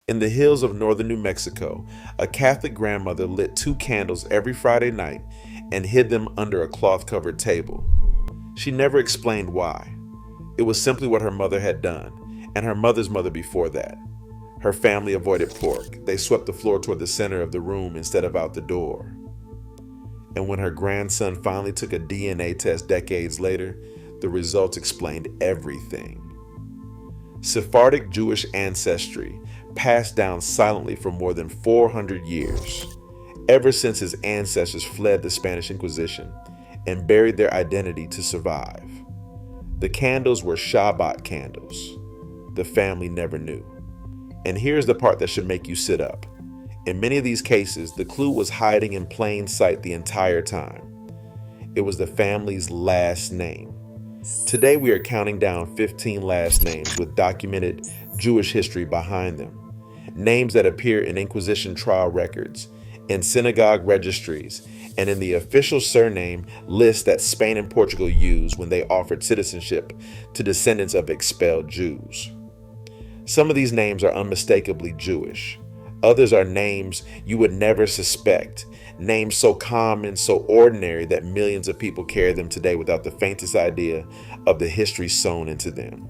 In the hills of northern New Mexico, a Catholic grandmother lit 2 candles every Friday night and hid them under a cloth-covered table. She never explained why. It was simply what her mother had done, and her mother's mother before that. Her family avoided pork. They swept the floor toward the center of the room instead of out the door. And when her grandson finally took a DNA test decades later, the results explained everything. Sephardic Jewish ancestry passed down silently for more than 400 years, ever since his ancestors fled the Spanish Inquisition and buried their identity to survive. The candles were Shabbat candles. The family never knew. And here's the part that should make you sit up. In many of these cases, the clue was hiding in plain sight the entire time. It was the family's last name. Today we are counting down 15 last names with documented Jewish history behind them. Names that appear in Inquisition trial records, in synagogue registries, and in the official surname list that Spain and Portugal used when they offered citizenship to descendants of expelled Jews. Some of these names are unmistakably Jewish. Others are names you would never suspect, names so common, so ordinary that millions of people carry them today without the faintest idea of the history sewn into them.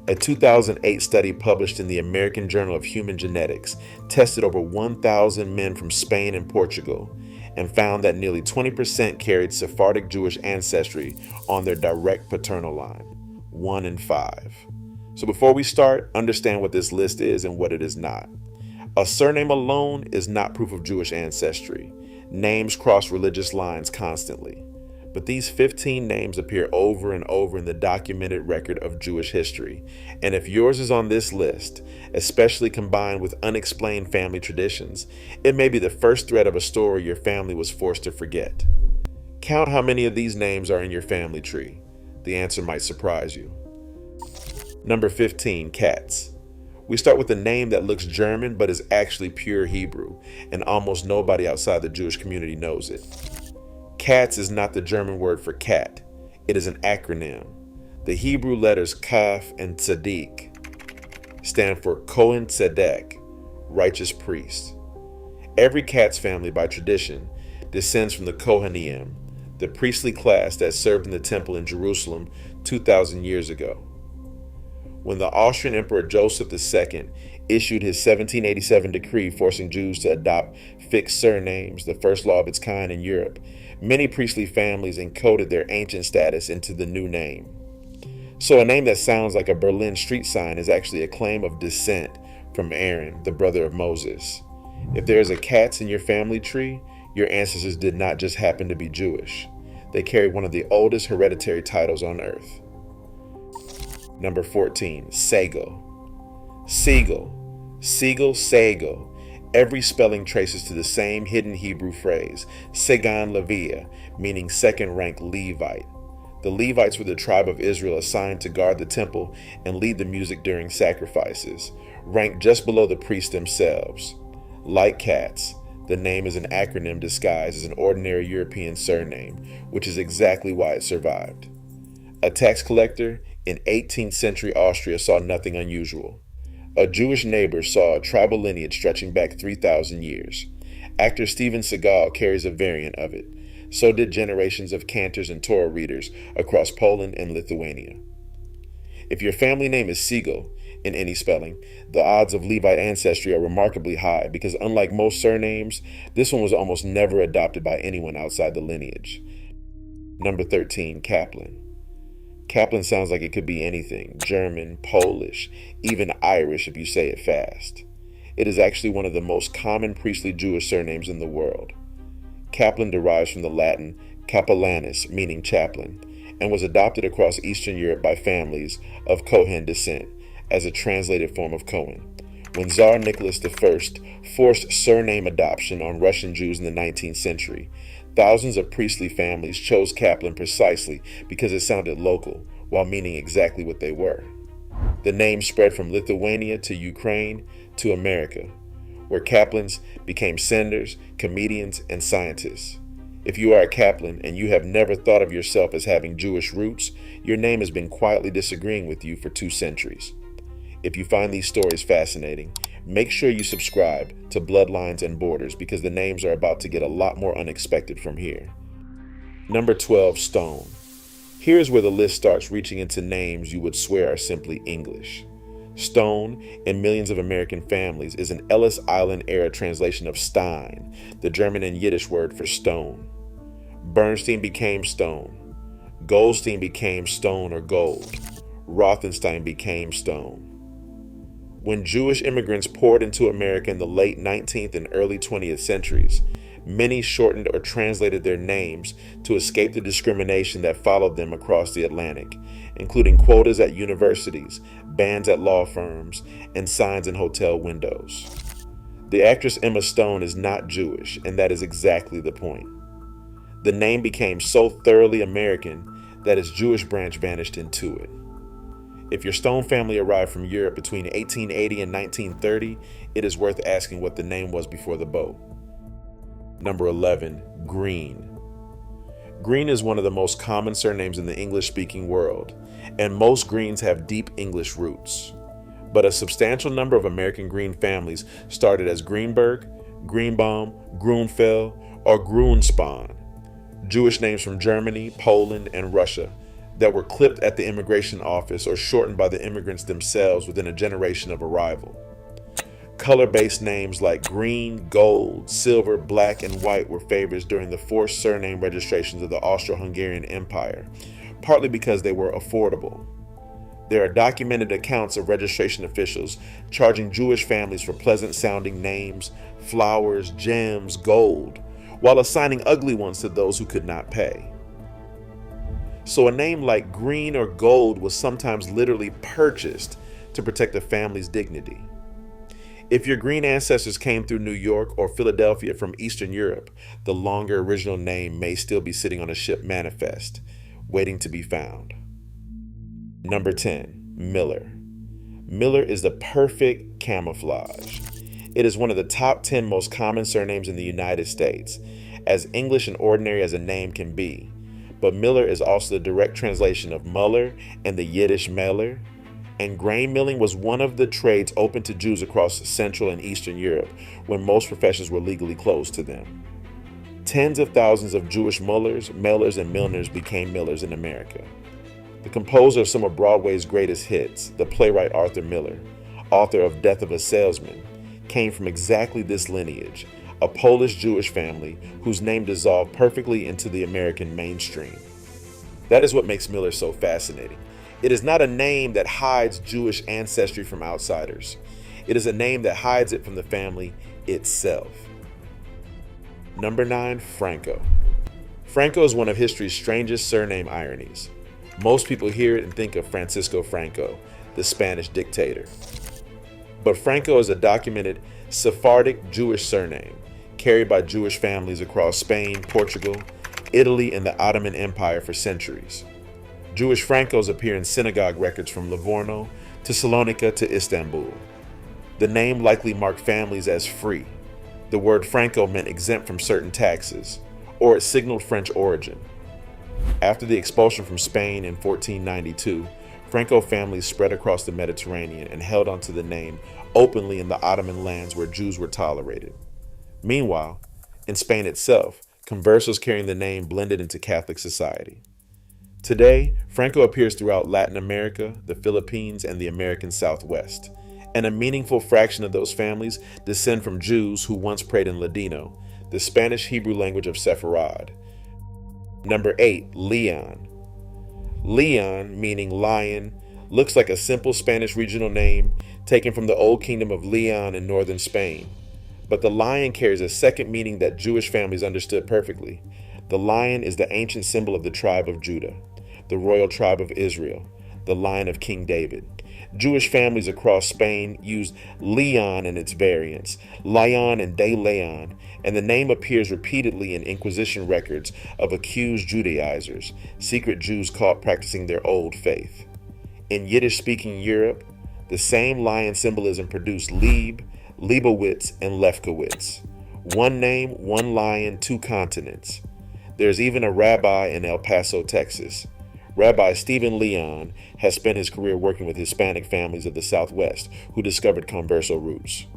A 2008 study published in the American Journal of Human Genetics tested over 1,000 men from Spain and Portugal and found that nearly 20% carried Sephardic Jewish ancestry on their direct paternal line, 1 in 5. So before we start, understand what this list is and what it is not. A surname alone is not proof of Jewish ancestry. Names cross religious lines constantly. But these 15 names appear over and over in the documented record of Jewish history. And if yours is on this list, especially combined with unexplained family traditions, it may be the first thread of a story your family was forced to forget. Count how many of these names are in your family tree. The answer might surprise you. Number 15, Katz. We start with a name that looks German but is actually pure Hebrew, and almost nobody outside the Jewish community knows it. Katz is not the German word for cat. It is an acronym. The Hebrew letters Kaf and Tzaddik stand for Cohen Tzedek, righteous priest. Every Katz family by tradition descends from the Kohanim, the priestly class that served in the temple in Jerusalem 2,000 years ago. When the Austrian Emperor Joseph II issued his 1787 decree forcing Jews to adopt fixed surnames, the first law of its kind in Europe, many priestly families encoded their ancient status into the new name. So a name that sounds like a Berlin street sign is actually a claim of descent from Aaron, the brother of Moses. If there is a Katz in your family tree, your ancestors did not just happen to be Jewish. They carried one of the oldest hereditary titles on earth. Number 14, Sego. Siegel, Sego. Every spelling traces to the same hidden Hebrew phrase, Segan Levia, meaning second-rank Levite. The Levites were the tribe of Israel assigned to guard the temple and lead the music during sacrifices, ranked just below the priests themselves. Like Katz, the name is an acronym disguised as an ordinary European surname, which is exactly why it survived. A tax collector in 18th century Austria saw nothing unusual. A Jewish neighbor saw a tribal lineage stretching back 3,000 years. Actor Steven Seagal carries a variant of it. So did generations of cantors and Torah readers across Poland and Lithuania. If your family name is Siegel in any spelling, the odds of Levite ancestry are remarkably high because unlike most surnames, this one was almost never adopted by anyone outside the lineage. Number 13, Kaplan. Kaplan sounds like it could be anything, German, Polish, even Irish if you say it fast. It is actually one of the most common priestly Jewish surnames in the world. Kaplan derives from the Latin capellanus, meaning chaplain, and was adopted across Eastern Europe by families of Cohen descent as a translated form of Coen. When Tsar Nicholas I forced surname adoption on Russian Jews in the 19th century, thousands of priestly families chose Kaplan precisely because it sounded local while meaning exactly what they were. The name spread from Lithuania to Ukraine to America, where Kaplans became senators, comedians, and scientists. If you are a Kaplan and you have never thought of yourself as having Jewish roots, your name has been quietly disagreeing with you for 2 centuries. If you find these stories fascinating, make sure you subscribe to Bloodlines and Borders because the names are about to get a lot more unexpected from here. Number 12, Stone. Here's where the list starts reaching into names you would swear are simply English. Stone, in millions of American families, is an Ellis Island era translation of stein, the German and Yiddish word for stone. Bernstein became stone. Goldstein became stone or gold. Rothenstein became stone. When Jewish immigrants poured into America in the late 19th and early 20th centuries, many shortened or translated their names to escape the discrimination that followed them across the Atlantic, including quotas at universities, bans at law firms, and signs in hotel windows. The actress Emma Stone is not Jewish, and that is exactly the point. The name became so thoroughly American that its Jewish branch vanished into it. If your Stone family arrived from Europe between 1880 and 1930, it is worth asking what the name was before the boat. Number 11, Green. Green is one of the most common surnames in the English-speaking world, and most Greens have deep English roots. But a substantial number of American Green families started as Greenberg, Greenbaum, Grunfeld, or Grunspan, Jewish names from Germany, Poland, and Russia that were clipped at the immigration office or shortened by the immigrants themselves within a generation of arrival. Color-based names like green, gold, silver, black, and white were favorites during the forced surname registrations of the Austro-Hungarian Empire, partly because they were affordable. There are documented accounts of registration officials charging Jewish families for pleasant-sounding names, flowers, gems, gold, while assigning ugly ones to those who could not pay. So a name like Green or Gold was sometimes literally purchased to protect a family's dignity. If your Green ancestors came through New York or Philadelphia from Eastern Europe, the longer original name may still be sitting on a ship manifest, waiting to be found. Number 10, Miller. Miller is the perfect camouflage. It is one of the top 10 most common surnames in the United States, as English and ordinary as a name can be. But Miller is also the direct translation of Muller and the Yiddish Meller. And grain milling was one of the trades open to Jews across Central and Eastern Europe when most professions were legally closed to them. Tens of thousands of Jewish mullers, mellers, and milliners became millers in America. The composer of some of Broadway's greatest hits, the playwright Arthur Miller, author of Death of a Salesman, came from exactly this lineage, a Polish Jewish family whose name dissolved perfectly into the American mainstream. That is what makes Miller so fascinating. It is not a name that hides Jewish ancestry from outsiders. It is a name that hides it from the family itself. Number 9, Franco. Franco is one of history's strangest surname ironies. Most people hear it and think of Francisco Franco, the Spanish dictator. But Franco is a documented Sephardic Jewish surname carried by Jewish families across Spain, Portugal, Italy, and the Ottoman Empire for centuries. Jewish Francos appear in synagogue records from Livorno to Salonika to Istanbul. The name likely marked families as free. The word Franco meant exempt from certain taxes, or it signaled French origin. After the expulsion from Spain in 1492, Franco families spread across the Mediterranean and held onto the name openly in the Ottoman lands where Jews were tolerated. Meanwhile, in Spain itself, conversos carrying the name blended into Catholic society. Today, Franco appears throughout Latin America, the Philippines, and the American Southwest, and a meaningful fraction of those families descend from Jews who once prayed in Ladino, the Spanish Hebrew language of Sepharad. Number 8, Leon. Leon, meaning lion, looks like a simple Spanish regional name taken from the Old Kingdom of Leon in northern Spain. But the lion carries a second meaning that Jewish families understood perfectly. The lion is the ancient symbol of the tribe of Judah, the royal tribe of Israel, the line of King David. Jewish families across Spain used Leon and its variants, Lion and De Leon, and the name appears repeatedly in Inquisition records of accused Judaizers, secret Jews caught practicing their old faith. In Yiddish-speaking Europe, the same lion symbolism produced Lieb, Leibowitz, and Lefkowitz. One name, one lion, two continents. There's even a rabbi in El Paso, Texas. Rabbi Stephen Leon has spent his career working with Hispanic families of the Southwest who discovered Converso roots.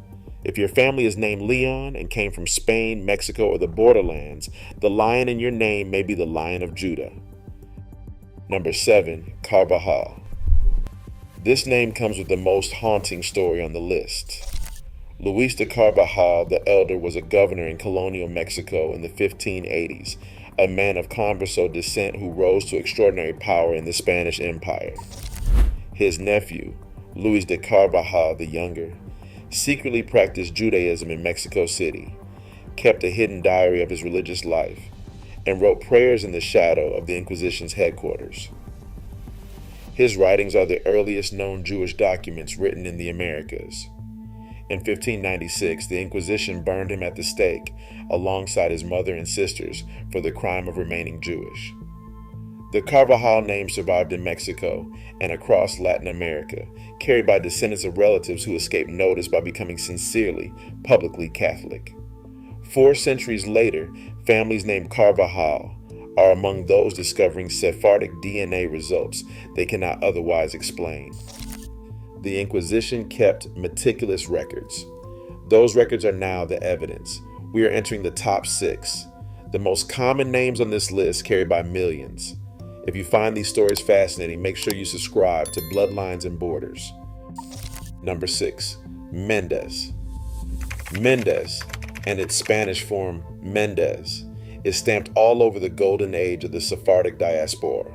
If your family is named Leon and came from Spain, Mexico, or the borderlands, the lion in your name may be the Lion of Judah. Number 7, Carvajal. This name comes with the most haunting story on the list. Luis de Carvajal the Elder was a governor in colonial Mexico in the 1580s, a man of Converso descent who rose to extraordinary power in the Spanish Empire. His nephew, Luis de Carvajal the Younger, secretly practiced Judaism in Mexico City, kept a hidden diary of his religious life, and wrote prayers in the shadow of the Inquisition's headquarters. His writings are the earliest known Jewish documents written in the Americas. In 1596, the Inquisition burned him at the stake alongside his mother and sisters for the crime of remaining Jewish. The Carvajal name survived in Mexico and across Latin America, carried by descendants of relatives who escaped notice by becoming sincerely, publicly Catholic. 4 centuries later, families named Carvajal are among those discovering Sephardic DNA results they cannot otherwise explain. The Inquisition kept meticulous records. Those records are now the evidence. We are entering the top 6. The most common names on this list carried by millions. If you find these stories fascinating, make sure you subscribe to Bloodlines and Borders. Number 6, Mendez. Mendez, and its Spanish form Mendez, is stamped all over the golden age of the Sephardic Diaspora.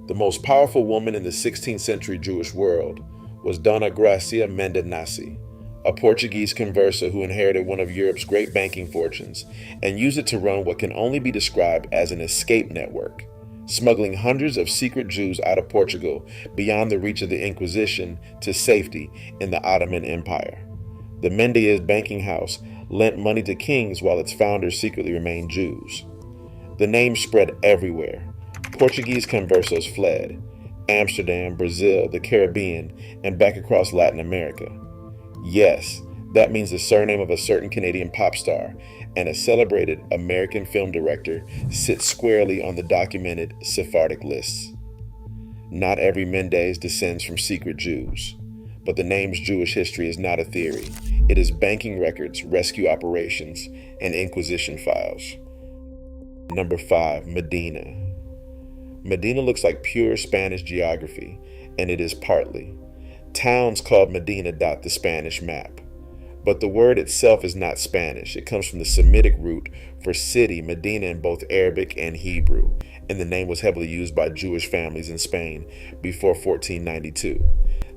The most powerful woman in the 16th century Jewish world was Dona Gracia Mendonasi, a Portuguese converso who inherited one of Europe's great banking fortunes and used it to run what can only be described as an escape network, smuggling hundreds of secret Jews out of Portugal beyond the reach of the Inquisition to safety in the Ottoman Empire. The Mendez banking house lent money to kings while its founders secretly remained Jews. The name spread everywhere. Portuguese conversos fled Amsterdam, Brazil, the Caribbean, and back across Latin America. Yes, that means the surname of a certain Canadian pop star and a celebrated American film director sits squarely on the documented Sephardic lists. Not every Mendez descends from secret Jews, but the name's Jewish history is not a theory. It is banking records, rescue operations, and Inquisition files. Number 5, Medina. Medina looks like pure Spanish geography, and it is partly. Towns called Medina dot the Spanish map. But the word itself is not Spanish. It comes from the Semitic root for city, Medina, in both Arabic and Hebrew, and the name was heavily used by Jewish families in Spain before 1492.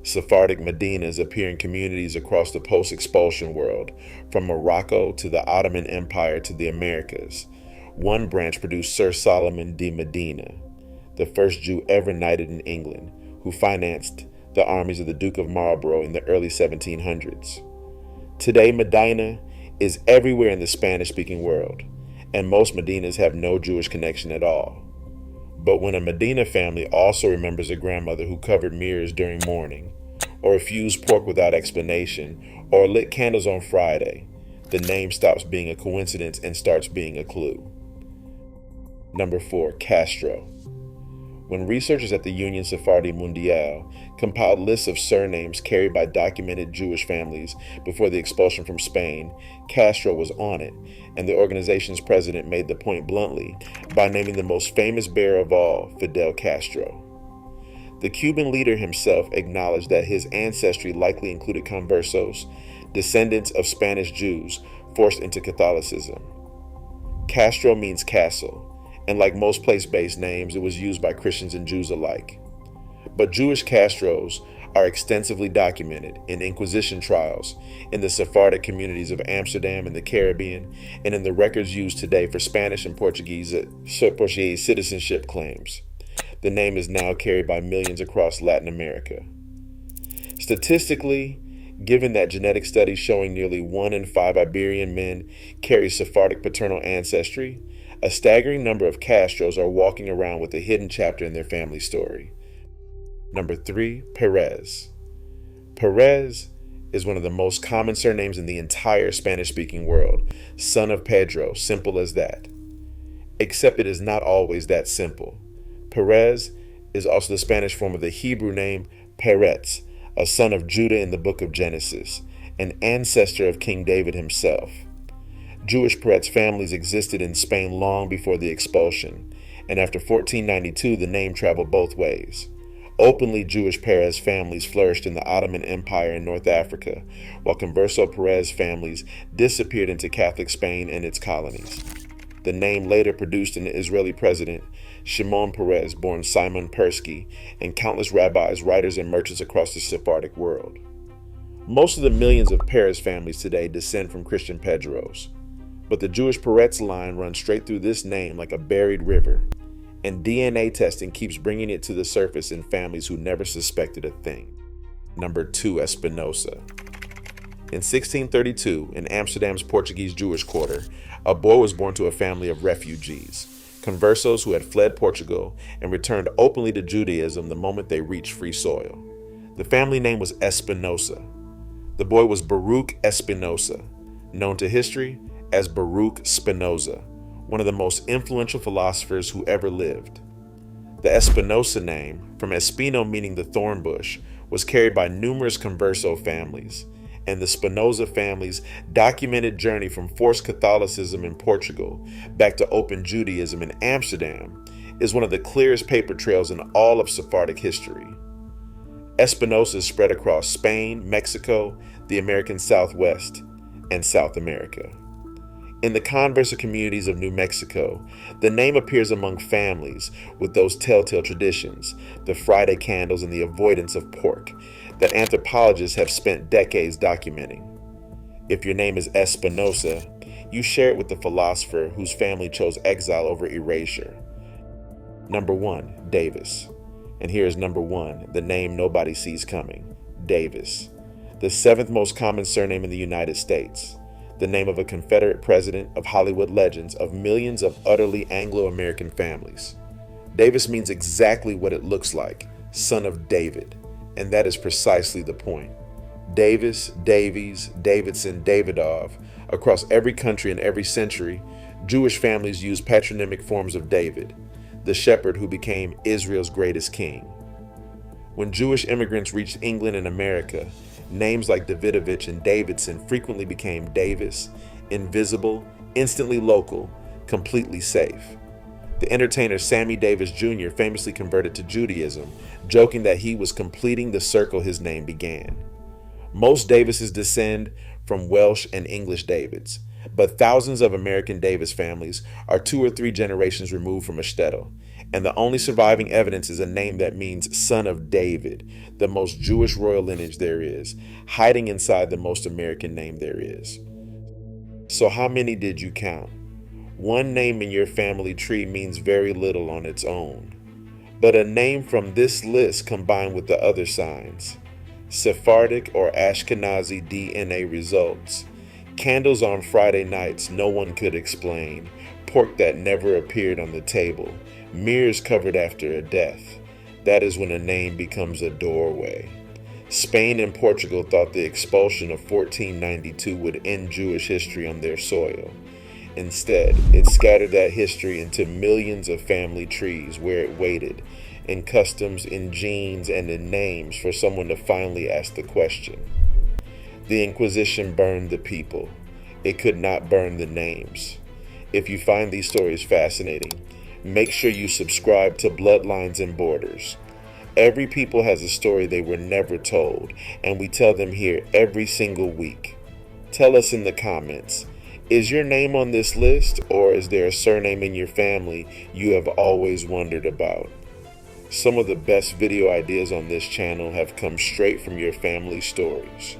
Sephardic Medinas appear in communities across the post-expulsion world, from Morocco to the Ottoman Empire to the Americas. One branch produced Sir Solomon de Medina, the first Jew ever knighted in England, who financed the armies of the Duke of Marlborough in the early 1700s. Today, Medina is everywhere in the Spanish-speaking world, and most Medinas have no Jewish connection at all. But when a Medina family also remembers a grandmother who covered mirrors during mourning, or refused pork without explanation, or lit candles on Friday, the name stops being a coincidence and starts being a clue. Number 4, Castro. When researchers at the Union Sephardi Mundial compiled lists of surnames carried by documented Jewish families before the expulsion from Spain, Castro was on it, and the organization's president made the point bluntly by naming the most famous bearer of all, Fidel Castro. The Cuban leader himself acknowledged that his ancestry likely included conversos, descendants of Spanish Jews forced into Catholicism. Castro means castle, and like most place-based names, it was used by Christians and Jews alike. But Jewish Castros are extensively documented in Inquisition trials, in the Sephardic communities of Amsterdam and the Caribbean, and in the records used today for Spanish and Portuguese citizenship claims. The name is now carried by millions across Latin America. Statistically, given that genetic studies showing nearly 1 in 5 Iberian men carry Sephardic paternal ancestry, a staggering number of Castros are walking around with a hidden chapter in their family story. Number 3, Perez. Perez is one of the most common surnames in the entire Spanish-speaking world. Son of Pedro, simple as that. Except it is not always that simple. Perez is also the Spanish form of the Hebrew name Perez, a son of Judah in the book of Genesis, an ancestor of King David himself. Jewish Perez families existed in Spain long before the expulsion, and after 1492 the name traveled both ways. Openly Jewish Perez families flourished in the Ottoman Empire in North Africa, while Converso Perez families disappeared into Catholic Spain and its colonies. The name later produced an Israeli president, Shimon Peres, born Simon Persky, and countless rabbis, writers, and merchants across the Sephardic world. Most of the millions of Perez families today descend from Christian Pedros, but the Jewish Peretz line runs straight through this name like a buried river, and DNA testing keeps bringing it to the surface in families who never suspected a thing. Number 2, Espinosa. In 1632, in Amsterdam's Portuguese Jewish quarter, a boy was born to a family of refugees, conversos who had fled Portugal and returned openly to Judaism the moment they reached free soil. The family name was Espinosa. The boy was Baruch Espinosa, known to history as Baruch Spinoza, one of the most influential philosophers who ever lived. The Espinosa name, from Espino meaning the thorn bush, was carried by numerous Converso families, and the Spinoza family's documented journey from forced Catholicism in Portugal back to open Judaism in Amsterdam is one of the clearest paper trails in all of Sephardic history. Espinosa is spread across Spain, Mexico, the American Southwest, and South America. In the Converso communities of New Mexico, the name appears among families with those telltale traditions, the Friday candles and the avoidance of pork, that anthropologists have spent decades documenting. If your name is Espinosa, you share it with the philosopher whose family chose exile over erasure. Number 1, Davis. And here is number 1, the name nobody sees coming, Davis, the 7th most common surname in the United States. The name of a Confederate president, of Hollywood legends, of millions of utterly Anglo-American families. Davis means exactly what it looks like, son of David, and that is precisely the point. Davis, Davies, Davidson, Davidov, across every country and every century, Jewish families use patronymic forms of David, the shepherd who became Israel's greatest king. When Jewish immigrants reached England and America, names like Davidovich and Davidson frequently became Davis, invisible, instantly local, completely safe. The entertainer Sammy Davis Jr. famously converted to Judaism, joking that he was completing the circle his name began. Most Davises descend from Welsh and English Davids, but thousands of American Davis families are 2 or 3 generations removed from a shtetl, and the only surviving evidence is a name that means son of David, the most Jewish royal lineage there is, hiding inside the most American name there is. So how many did you count? One name in your family tree means very little on its own, but a name from this list combined with the other signs, Sephardic or Ashkenazi DNA results, candles on Friday nights no one could explain, pork that never appeared on the table, mirrors covered after a death. That is when a name becomes a doorway. Spain and Portugal thought the expulsion of 1492 would end Jewish history on their soil. Instead, it scattered that history into millions of family trees where it waited, in customs, in genes, and in names for someone to finally ask the question. The Inquisition burned the people. It could not burn the names. If you find these stories fascinating, make sure you subscribe to Bloodlines and Borders. Every people has a story they were never told, and we tell them here every single week. Tell us in the comments, is your name on this list, or is there a surname in your family you have always wondered about? Some of the best video ideas on this channel have come straight from your family stories.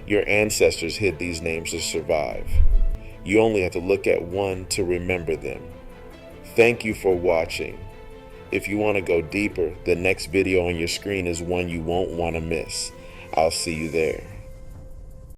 Your ancestors hid these names to survive. You only have to look at one to remember them. Thank you for watching. If you want to go deeper, the next video on your screen is one you won't want to miss. I'll see you there.